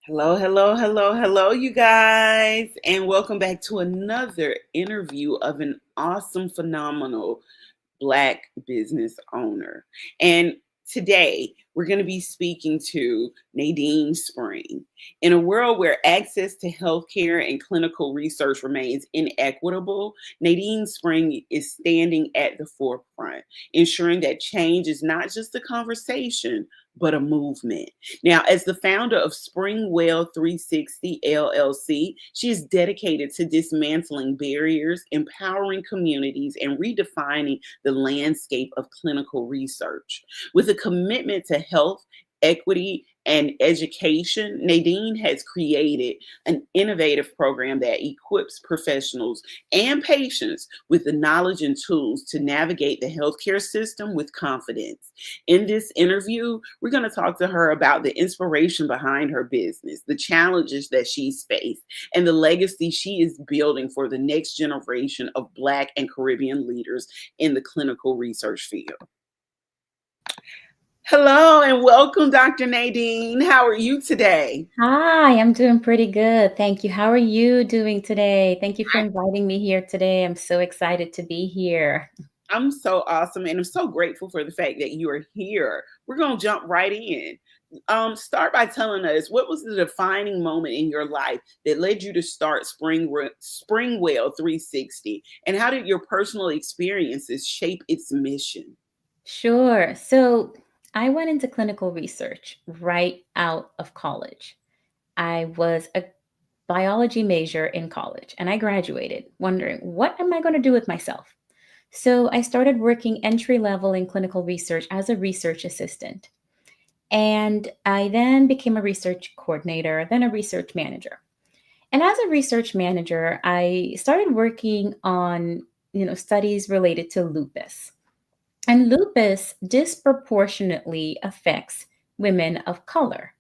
Hello, you guys, and welcome back to another interview of an awesome, phenomenal Black business owner. And today we're going to be speaking to Nadine Spring. In a world where access to healthcare and clinical research remains inequitable, Nadine Spring is standing at the forefront, ensuring that change is not just a conversation, but a movement. Now, as the founder of SpringWell360 LLC, she is dedicated to dismantling barriers, empowering communities, and redefining the landscape of clinical research. With a commitment to health, equity, and education, Nadine has created an innovative program that equips professionals and patients with the knowledge and tools to navigate the healthcare system with confidence. In this interview, we're going to talk to her about the inspiration behind her business, the challenges that she's faced, and the legacy she is building for the next generation of Black and Caribbean leaders in the clinical research field. Hello and welcome, Dr. Nadine. How are you today? Hi, I'm doing pretty good. Thank you. How are you doing today? Thank you for inviting me here today. I'm so excited to be here. I'm so awesome and I'm so grateful for the fact that you are here. We're going to jump right in. Start by telling us what was the defining moment in your life that led you to start Springwell 360, and how did your personal experiences shape its mission? Sure. So I went into clinical research right out of college. I was a biology major in college and I graduated wondering, what am I going to do with myself? So I started working entry level in clinical research as a research assistant. And I then became a research coordinator, then a research manager. And as a research manager, I started working on, studies related to lupus. And lupus disproportionately affects women of color.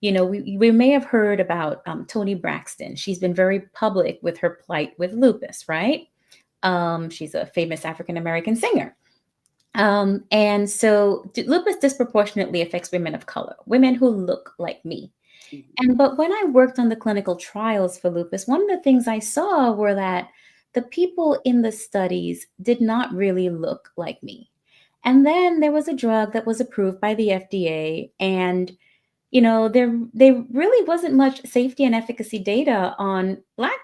We may have heard about Toni Braxton. She's been very public with her plight with lupus, right? She's a famous African American singer. And so lupus disproportionately affects women of color, women who look like me. But when I worked on the clinical trials for lupus, one of the things I saw were that the people in the studies did not really look like me. And then there was a drug that was approved by the FDA, and there really wasn't much safety and efficacy data on Black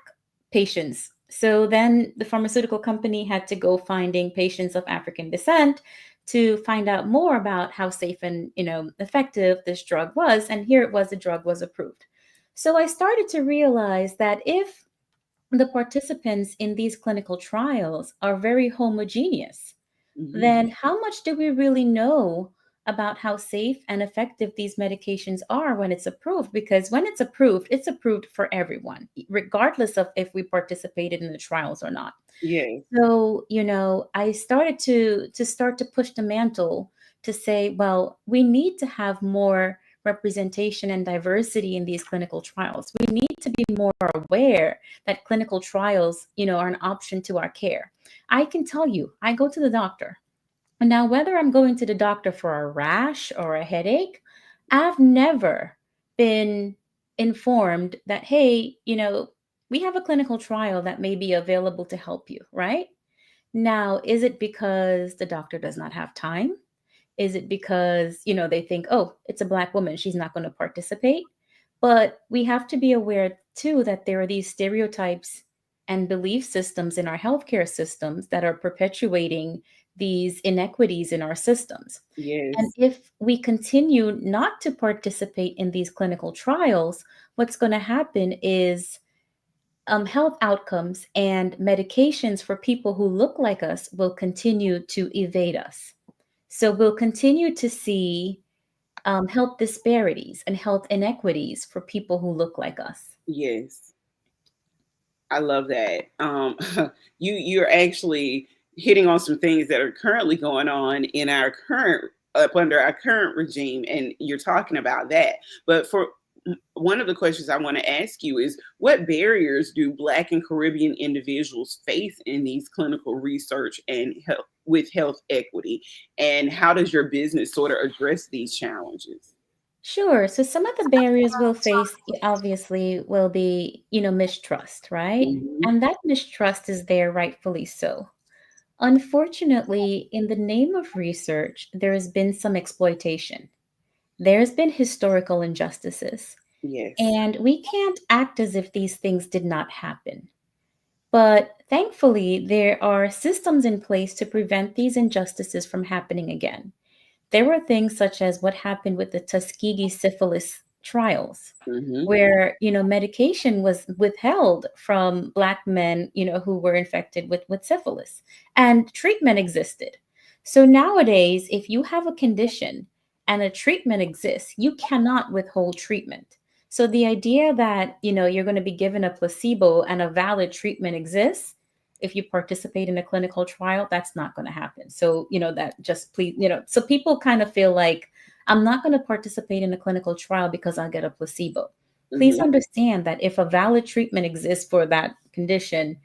patients. So then the pharmaceutical company had to go finding patients of African descent to find out more about how safe and effective this drug was. And here it was, the drug was approved. So I started to realize that if the participants in these clinical trials are very homogeneous, Mhm. then how much do we really know about how safe and effective these medications are when it's approved? Because when it's approved for everyone, regardless of if we participated in the trials or not. Yes. So, I started to push the mantle to say, well, we need to have more representation and diversity in these clinical trials. We need to be more aware that clinical trials, are an option to our care. I can tell you, I go to the doctor. Now, whether I'm going to the doctor for a rash or a headache, I've never been informed that, hey, we have a clinical trial that may be available to help you, right? Now, is it because the doctor does not have time? Is it because, they think, oh, it's a Black woman, she's not going to participate? But we have to be aware too that there are these stereotypes and belief systems in our healthcare systems that are perpetuating these inequities in our systems. And Yes. if we continue not to participate in these clinical trials, what's going to happen is health outcomes and medications for people who look like us will continue to evade us. So we'll continue to see health disparities and health inequities for people who look like us. Yes. I love that. You're actually hitting on some things that are currently going on in our current up under our current regime, and you're talking about that. But for one of the questions I want to ask you is, what barriers do Black and Caribbean individuals face in these clinical research and health with health equity, and how does your business sort of address these challenges? Sure. So some of the barriers we'll face obviously will be, mistrust, right? Mhm. And that mistrust is there rightfully so. Unfortunately, in the name of research, there has been some exploitation. There's been historical injustices, Yes. and we can't act as if these things did not happen. But thankfully, there are systems in place to prevent these injustices from happening again. There were things such as what happened with the Tuskegee syphilis trials, Mhm. where, medication was withheld from Black men, who were infected with syphilis, and treatment existed. So nowadays, if you have a condition and a treatment exists, you cannot withhold treatment. So the idea that, you're going to be given a placebo and a valid treatment exists, if you participate in a clinical trial, that's not going to happen. So, that just please, so people kind of feel like I'm not going to participate in a clinical trial because I'll get a placebo. Please Mhm. understand that if a valid treatment exists for that condition,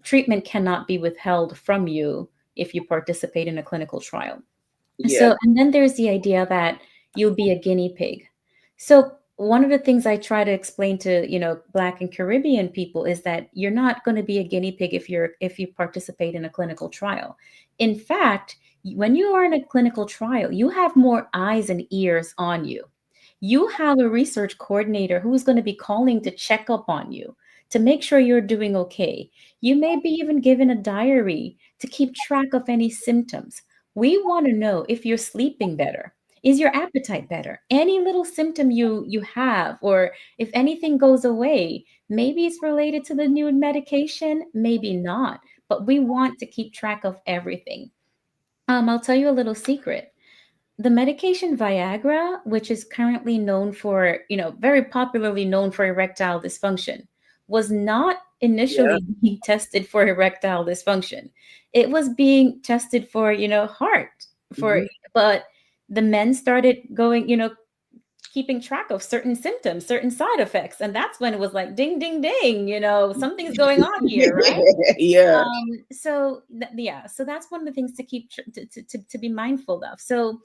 treatment cannot be withheld from you if you participate in a clinical trial. Yeah. So, and then there's the idea that you'll be a guinea pig. So, one of the things I try to explain to, Black and Caribbean people is that you're not going to be a guinea pig if you participate in a clinical trial. In fact, when you are in a clinical trial, you have more eyes and ears on you. You have a research coordinator who's going to be calling to check up on you, to make sure you're doing okay. You may be even given a diary to keep track of any symptoms. We want to know if you're sleeping better. Is your appetite better? Any little symptom you have, or if anything goes away, maybe it's related to the new medication, maybe not. But we want to keep track of everything. I'll tell you a little secret. The medication Viagra, which is currently known for, very popularly known for erectile dysfunction, was not Yeah. initially being tested for erectile dysfunction. It was being tested for, heart, for, Mhm. but the men started going, keeping track of certain symptoms, certain side effects. And that's when it was like, ding, ding, ding, something's going on here, right? Yeah. Yeah, so that's one of the things to keep to be mindful of. So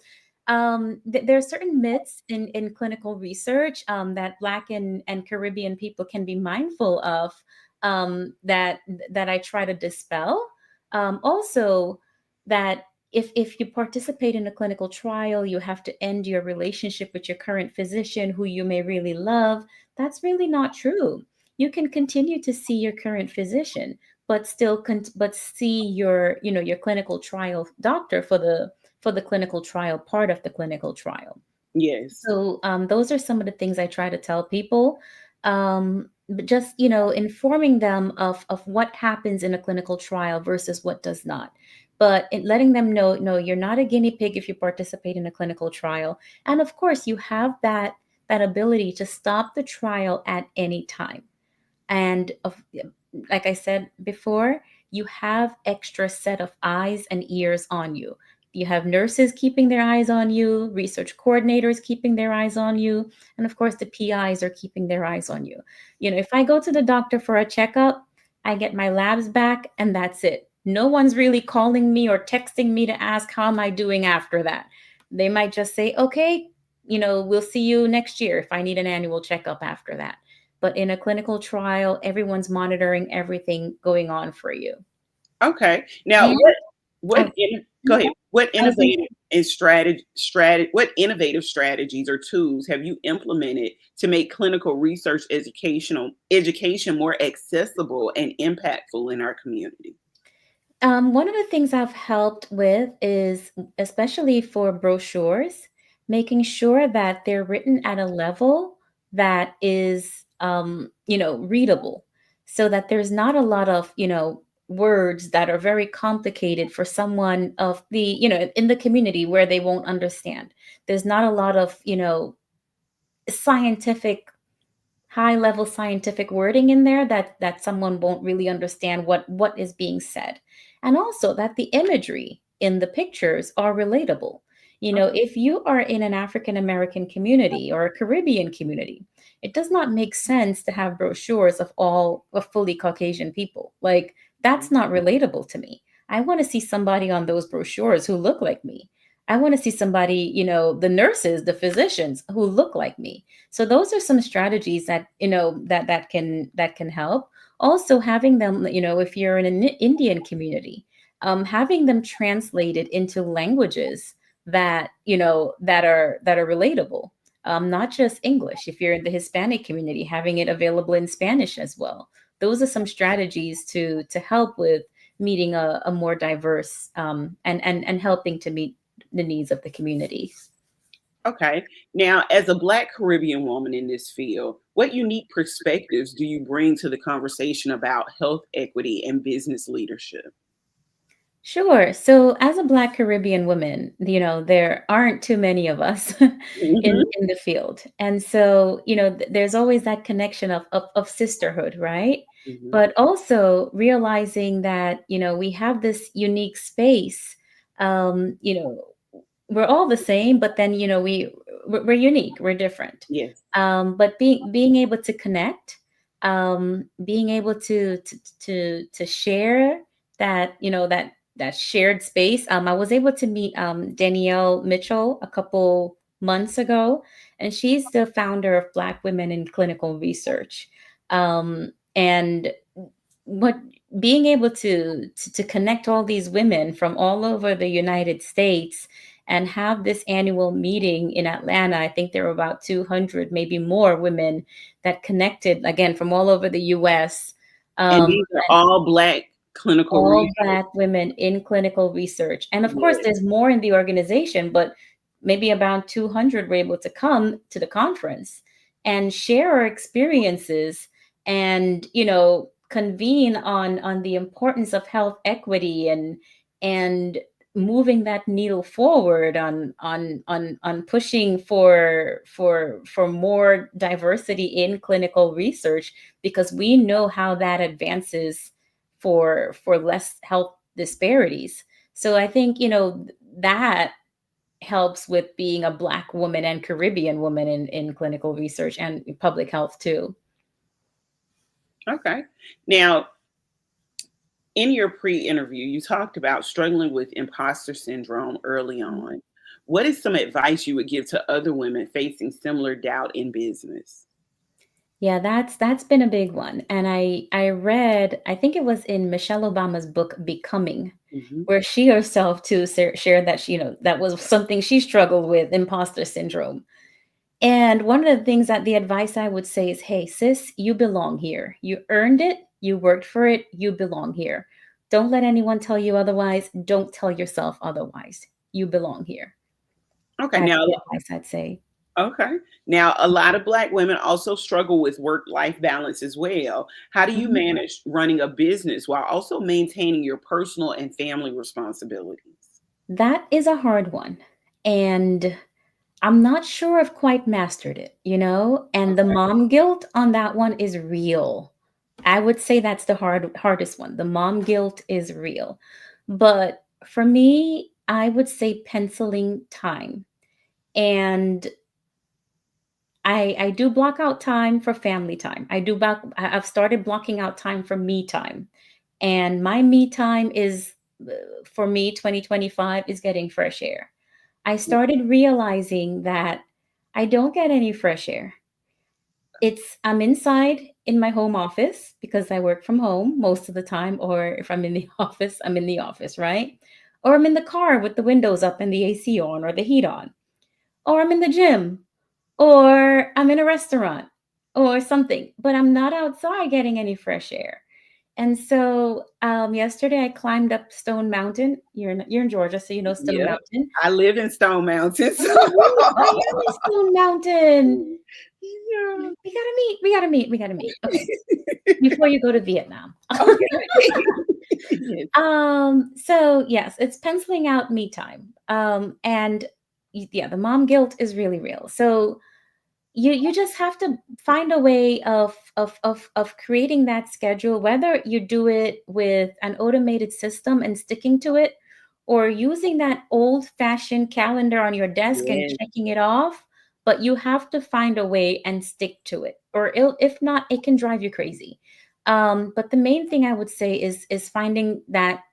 there are certain myths in clinical research that Black and Caribbean people can be mindful of, that I try to dispel. Also, that if you participate in a clinical trial, you have to end your relationship with your current physician, who you may really love. That's really not true. You can continue to see your current physician, but still but see your, your clinical trial doctor for the clinical trial part of the clinical trial. Yes. So those are some of the things I try to tell people. But just, informing them of what happens in a clinical trial versus what does not. But letting them know, no, you're not a guinea pig if you participate in a clinical trial. And of course, you have that ability to stop the trial at any time. And like I said before, you have extra set of eyes and ears on you. You have nurses keeping their eyes on you, research coordinators keeping their eyes on you, and of course the PIs are keeping their eyes on you. If I go to the doctor for a checkup, I get my labs back and that's it. No one's really calling me or texting me to ask how am I doing after that. They might just say, "Okay, we'll see you next year if I need an annual checkup after that." But in a clinical trial, everyone's monitoring everything going on for you. Okay. Now, And I, go ahead. What I was going innovative and what innovative strategies or tools have you implemented to make clinical research education more accessible and impactful in our community? one of the things I've helped with is, especially for brochures, making sure that they're written at a level that is, readable, so that there's not a lot of, words that are very complicated for someone of the, in the community where they won't understand. There's not a lot of, scientific high level scientific wording in there that someone won't really understand what is being said, and also that the imagery in the pictures are relatable. If you are in an African American community or a Caribbean community, it does not make sense to have brochures of fully Caucasian people. Like, that's not relatable to me. I want to see somebody on those brochures who look like me. I want to see somebody, the nurses, the physicians who look like me. So those are some strategies that, that can help. Also having them, if you're in an Indian community, having them translated into languages that, that are relatable. Not just English. If you're in the Hispanic community, having it available in Spanish as well. Those are some strategies to help with meeting a more diverse, and helping to meet the needs of the community. Okay. Now, as a Black Caribbean woman in this field, what unique perspectives do you bring to the conversation about health equity and business leadership? Sure. So, as a Black Caribbean woman, there aren't too many of us in Hmm. in the field, and so there's always that connection of sisterhood, right? Hmm. But also realizing that we have this unique space. Um, you know, we're all the same, but then we're unique, we're different. Yes. But being able to connect, being able to share that that shared space. I was able to meet Danielle Mitchell a couple months ago, and she's the founder of Black Women in Clinical Research. And what being able to connect all these women from all over the United States and have this annual meeting in Atlanta. I think there were about 200, maybe more women that connected again from all over the US. And Um, these are all Black clinical all research. Black women in clinical research. And of course, Yes. there's more in the organization, but maybe about 200 were able to come to the conference and share our experiences and, convene on the importance of health equity and moving that needle forward on pushing for more diversity in clinical research, because we know how that advances for less health disparities. So I think that helps with being a Black woman and Caribbean woman in clinical research and public health too. Okay. Now, in your pre-interview, you talked about struggling with imposter syndrome early on. What is some advice you would give to other women facing similar doubt in business? Yeah, that's been a big one. And I read, I think it was in Michelle Obama's book Becoming, Hmm. where she herself too shared that that was something she struggled with, imposter syndrome. And one of the things that the advice I would say is, hey, sis, you belong here. You earned it. You worked for it. You belong here. Don't let anyone tell you otherwise. Don't tell yourself otherwise. You belong here. Okay. That's Now, the advice I'd say. okay. Now, a lot of Black women also struggle with work-life balance as well. How do you Mhm. manage running a business while also maintaining your personal and family responsibilities? That is a hard one. And I'm not sure I've quite mastered it. And the Okay. mom guilt on that one is real. I would say that's the hardest one. The mom guilt is real. But for me, I would say penciling time. And I do block out time for family time. I've started blocking out time for me time. And my me time is for me 2025 is getting fresh air. I started realizing that I don't get any fresh air. I'm inside in my home office because I work from home most of the time, or if I'm in the office, I'm in the office, right? Or I'm in the car with the windows up and the AC on or the heat on. Or I'm in the gym, or I'm in a restaurant or something, but I'm not outside getting any fresh air. And so yesterday I climbed up Stone Mountain. You're in Georgia, so you know Stone Yep. Mountain. I live in Stone Mountain, so Oh, really? I am in Stone Mountain. yeah. We gotta meet. We gotta meet. We gotta meet. Okay, before you go to Vietnam. Okay. Yes. So yes, it's penciling out me time. And yeah, the mom guilt is really real. So you just have to find a way of creating that schedule, whether you do it with an automated system and sticking to it, or using that old fashioned calendar on your desk and Yes. checking it off. But you have to find a way and stick to it, or if not, it can drive you crazy. But the main thing I would say is finding that,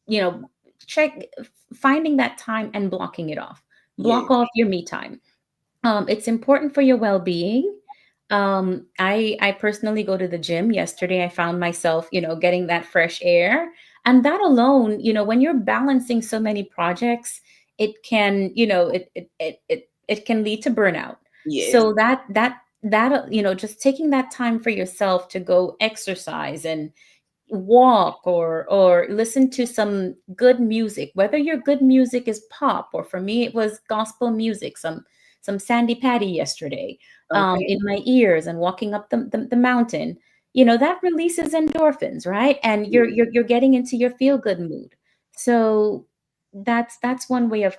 you know finding that time and blocking it off. Block Yes. off your me time. It's important for your well-being. I personally go to the gym. Yesterday, I found myself, getting that fresh air, and that alone, when you're balancing so many projects, it can, it can lead to burnout. Yes. So just taking that time for yourself to go exercise and walk or listen to some good music, whether your good music is pop, or for me it was gospel music, some Sandy Patty yesterday, Okay. in my ears, and walking up the mountain, that releases endorphins, right? And you're Yes. you're, you're getting into your feel good mood. So that's one way of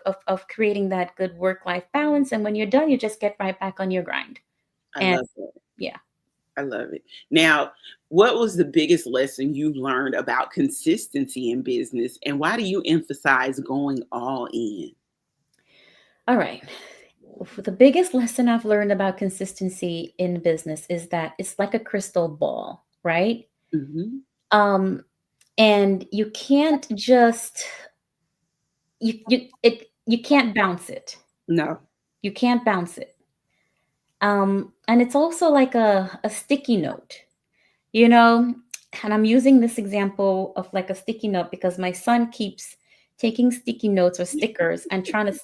creating that good work life balance, and when you're done, you just get right back on your grind. I And love that. yeah. I love it. Now, what was the biggest lesson you learned about consistency in business, and why do you emphasize going all in? All right. The biggest lesson I've learned about consistency in business is that it's like a crystal ball, right? Hmm. Um, and you can't just you can't bounce it. No. You can't bounce it. And it's also like a sticky note, you know. And I'm using this example of like a sticky note because my son keeps taking sticky notes or stickers and trying to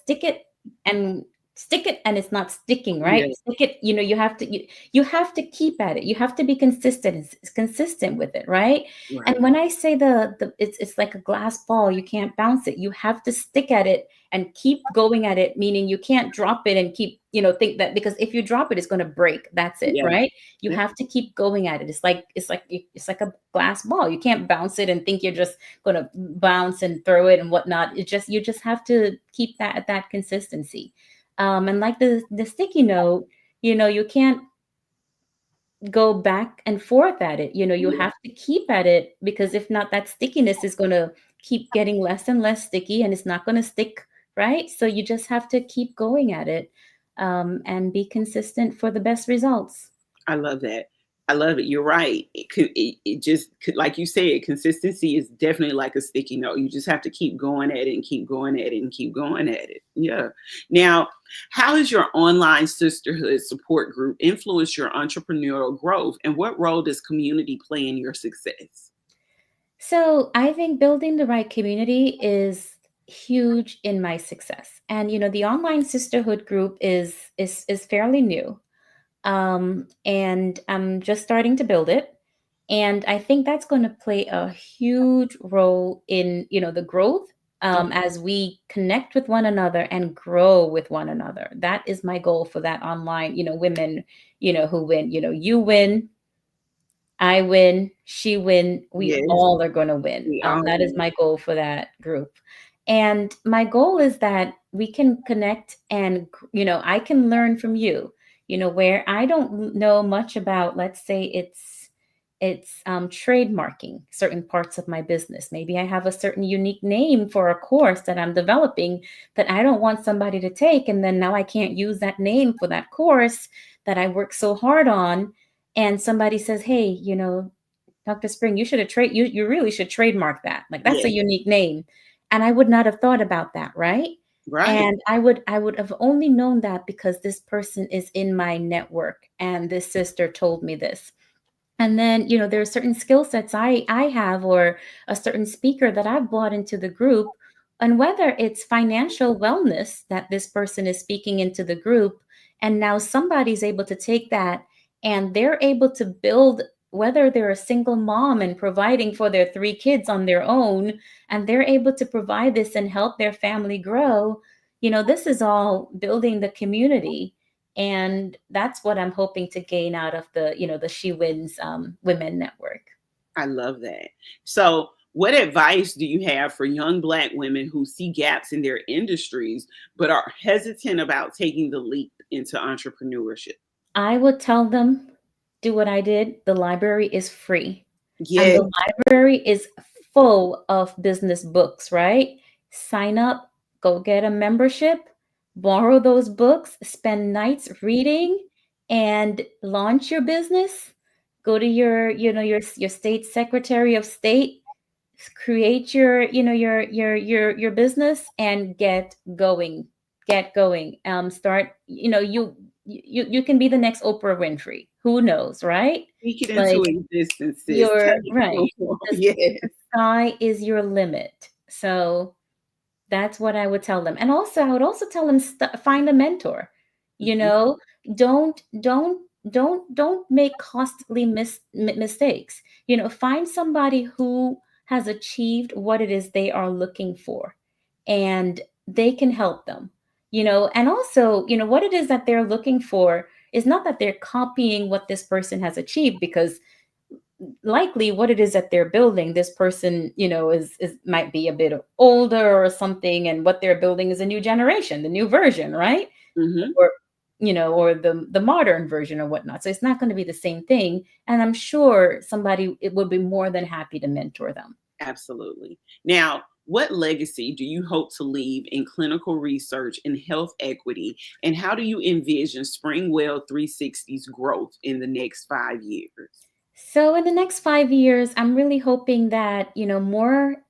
and stick it, and it's not sticking, right? Yeah. Stick it, you have to keep at it. You have to be consistent with it, right? And Right. when I say it's like a glass ball, you can't bounce it. You have to stick at it and keep going at it, meaning you can't drop it and keep, think that, because if you drop it, it's going to break. That's it, Yeah. right? You Yeah. have to keep going at it. It's like a glass ball. You can't bounce it and think you're just going to bounce and throw it and whatnot. You just have to keep that consistency. And like the sticky note, you can't go back and forth at it. You Yeah. have to keep at it, because if not, that stickiness is going to keep getting less and less sticky, and it's not going to stick, right? So you just have to keep going at it, and be consistent for the best results. I love that. I love it. You're right. It just could, like you said, consistency is definitely like a sticky note. You just have to keep going at it and keep going at it and keep going at it. Yeah. Now, how has your online sisterhood support group influenced your entrepreneurial growth, and what role does community play in your success? So I think building the right community is huge in my success. And the online sisterhood group is fairly new. And I'm just starting to build it. And I think that's going to play a huge role in, the growth, as we connect with one another and grow with one another. That is my goal for that online, women, who win. You win, I win, she win, we Yes, all are going to win. we all That is win. my goal for that group. And my goal is that we can connect and, I can learn from you, where I don't know much about, let's say it's trademarking certain parts of my business. Maybe I have a certain unique name for a course that I'm developing that I don't want somebody to take. And then now I can't use that name for that course that I worked so hard on. And somebody says, hey, Dr. Spring, you should have you really should trademark that. Like, that's a Yes, unique name. And I would not have thought about that, right? right, And I would have only known that because this person is in my network and this sister told me this. And then, there are certain skill sets I have, or a certain speaker that I've brought into the group. And whether it's financial wellness that this person is speaking into the group, and now somebody's able to take that and they're able to build, whether they're a single mom and providing for their three kids on their own, and they're able to provide this and help their family grow. This is all building the community, and that's what I'm hoping to gain out of the She Wins Women Network. I love that. So, what advice do you have for young Black women who see gaps in their industries but are hesitant about taking the leap into entrepreneurship? I would tell them, do what I did. The library is free, and Yes, the library is full of business books, right? Sign up, go get a membership, borrow those books, spend nights reading, and launch your business. Go to your state secretary of state, create your, your business and get going. Start, you can be the next Oprah Winfrey, who knows, right? Speak it into Like, existence, sis. you're Take right. control. the, Yes. the sky is your limit. So that's what I would tell them. And also, I would also tell them, find a mentor. You Mhm. know, don't don't don't make costly mistakes. Find somebody who has achieved what it is they are looking for, and they can help them. And also, what it is that they're looking for is not that they're copying what this person has achieved, because likely what it is that they're building, this person, is might be a bit older or something, and what they're building is a new generation, the new version, right? Mhm. Or or the modern version or whatnot. So it's not going to be the same thing, and I'm sure somebody, it would be more than happy to mentor them. Absolutely. Now, what legacy do you hope to leave in clinical research and health equity? And how do you envision SpringWell 360's growth in the next 5 years? So in the next 5 years, I'm really hoping that, more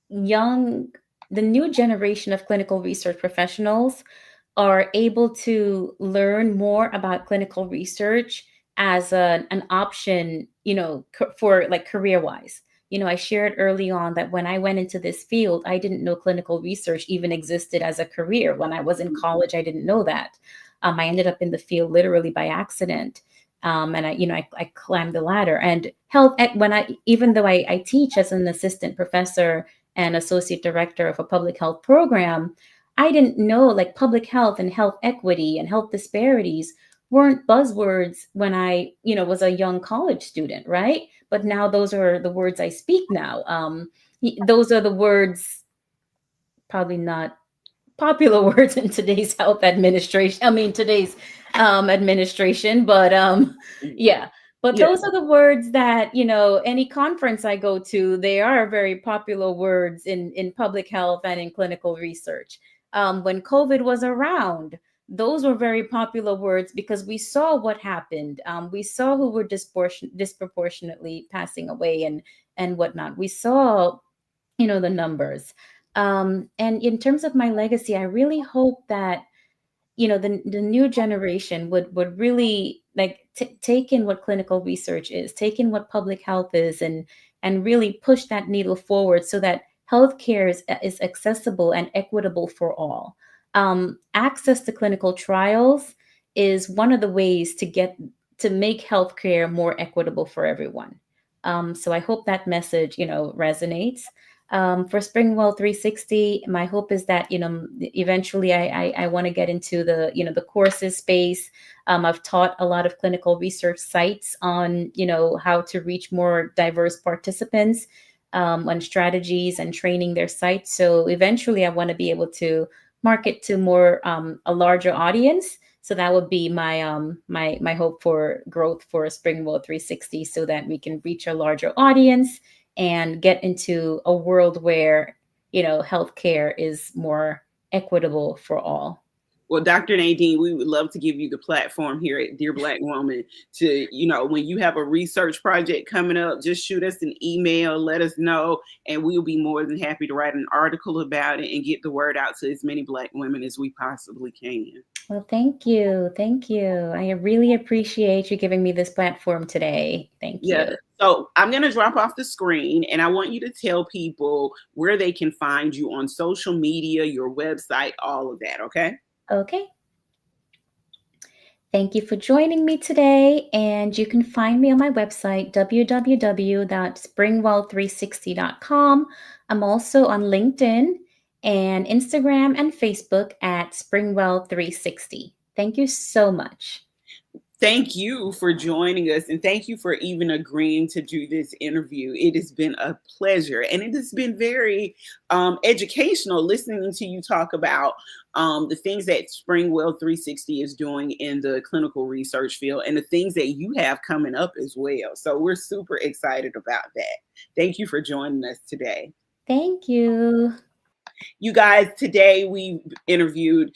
young the new generation of clinical research professionals are able to learn more about clinical research as an option, for like career wise. I shared early on that when I went into this field, I didn't know clinical research even existed as a career. When I was in college, I didn't know that. I ended up in the field literally by accident. And I climbed the ladder, and when even though I teach as an assistant professor and associate director of a public health program, I didn't know, like, public health and health equity and health disparities weren't buzzwords when I, was a young college student, right? But now those are the words I speak now. Those are the words, probably not popular words in today's health administration. I mean, today's administration, but yeah. But Yeah. those are the words that, any conference I go to, they are very popular words in public health and in clinical research. When COVID was around, those were very popular words because we saw what happened. We saw who were disproportionately passing away and whatnot. We saw, the numbers. And in terms of my legacy, I really hope that, the new generation would really, like, take in what clinical research is, take in what public health is, and really push that needle forward so that healthcare is accessible and equitable for all. Access to clinical trials is one of the ways to make healthcare more equitable for everyone. So I hope that message, resonates. For SpringWell 360, my hope is that, eventually I want to get into the, the courses space. I've taught a lot of clinical research sites on, how to reach more diverse participants, on strategies and training their sites. So eventually I want to be able to market to more, a larger audience. So that would be my hope for growth for SpringWell 360, so that we can reach a larger audience and get into a world where, healthcare is more equitable for all. Well, Dr. Nadine, we would love to give you the platform here at Dear Black Woman to, when you have a research project coming up, just shoot us an email, let us know, and we'll be more than happy to write an article about it and get the word out to as many Black women as we possibly can. Well, thank you. Thank you. I really appreciate you giving me this platform today. Thank Yeah. you. So I'm going to drop off the screen and I want you to tell people where they can find you on social media, your website, all of that. Okay. Okay. Thank you for joining me today. And you can find me on my website, www.springwell360.com. I'm also on LinkedIn and Instagram and Facebook at SpringWell360. Thank you so much. Thank you for joining us and thank you for even agreeing to do this interview. It has been a pleasure and it has been very educational listening to you talk about the things that SpringWell 360 is doing in the clinical research field and the things that you have coming up as well. So we're super excited about that. Thank you for joining us today. Thank you. You guys, today we interviewed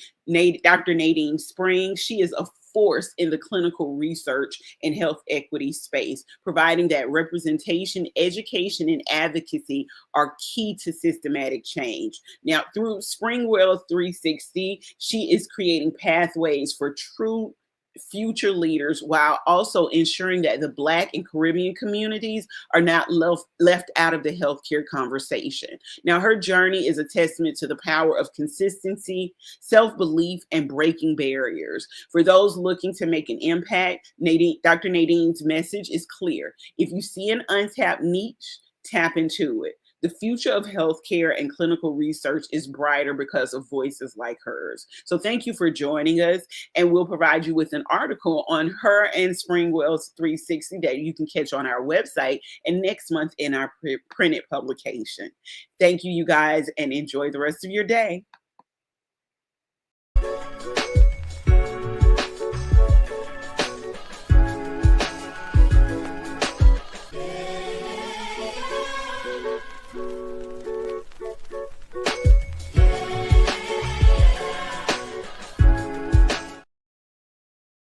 Dr. Nadine Spring. She is a force in the clinical research and health equity space, providing that representation, education, and advocacy are key to systematic change. Now, through SpringWell360, she is creating pathways for true future leaders while also ensuring that the Black and Caribbean communities are not left out of the healthcare conversation. Now, her journey is a testament to the power of consistency, self-belief, and breaking barriers. For those looking to make an impact, Dr. Nadine's message is clear. If you see an untapped niche, tap into it. The future of healthcare and clinical research is brighter because of voices like hers. So thank you for joining us, and we'll provide you with an article on her and SpringWell360 that you can catch on our website and next month in our printed publication. Thank you, you guys, and enjoy the rest of your day.